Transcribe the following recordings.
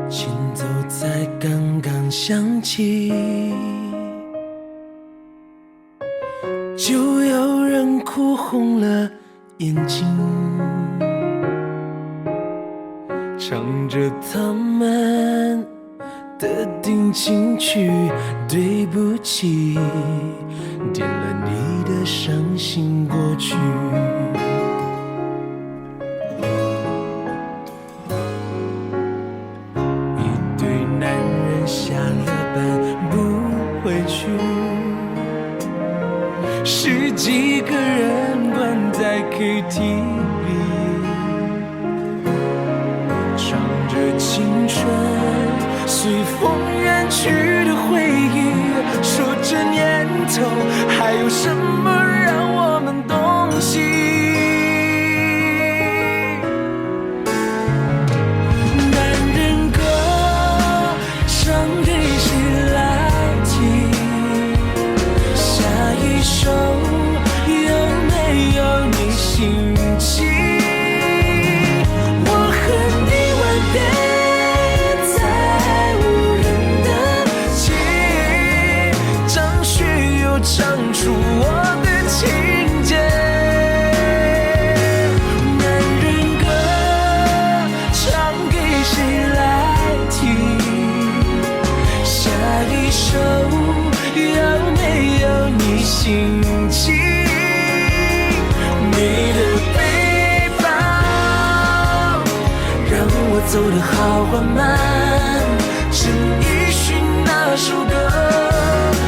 前奏才刚刚响起，就有人哭红了眼睛，唱着他们的定情曲，对不起，点了你的伤心过去。一堆男人下了班不回去，十几个人关在 KTV， 唱着青春随风远去的回忆，说这年头还有什么让我们动心。男人歌唱给谁来听？下一首有没有你心情？我和你吻别在无人的街，张学友唱出我的情节。男人歌唱给谁来听？下一首有没有你心情？你的背包让我走得好缓慢，陈奕迅那首歌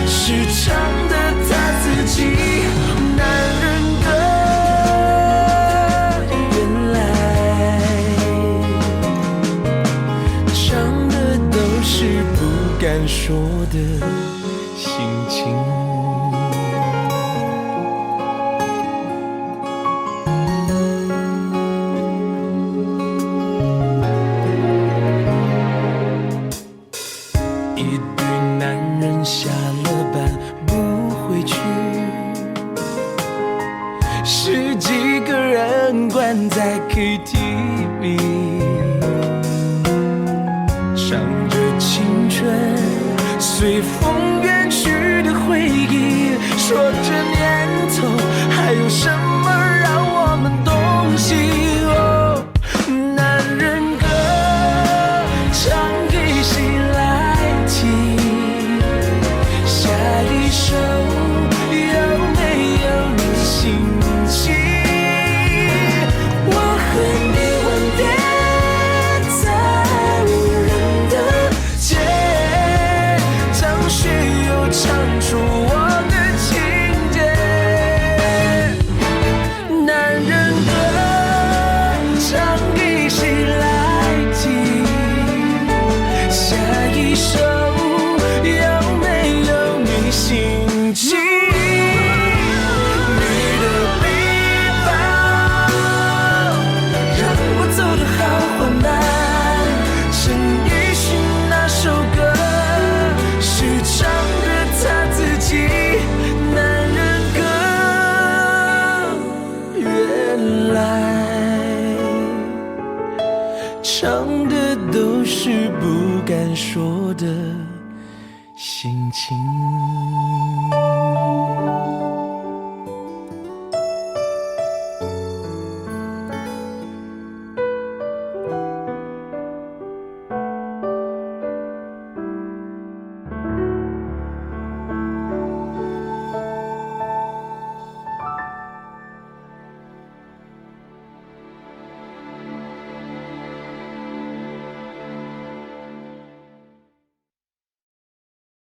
是唱的他自己。男人歌原来唱的都是不敢说的心情。一堆男人下了班不回去，十几个人关在 KTV， 唱着青春随风远去的回忆，说这年头还有什么让我们动心。哦，男人歌唱给谁来听？下一首有没有你心情？我和你吻别在无人的街，张学友唱出我的情节。男人歌唱给谁来听？下一首有没有你心情？你的背包让我走得好缓慢，陈奕迅那首歌是唱的他自己。男人歌原来唱的都是不敢说的心情。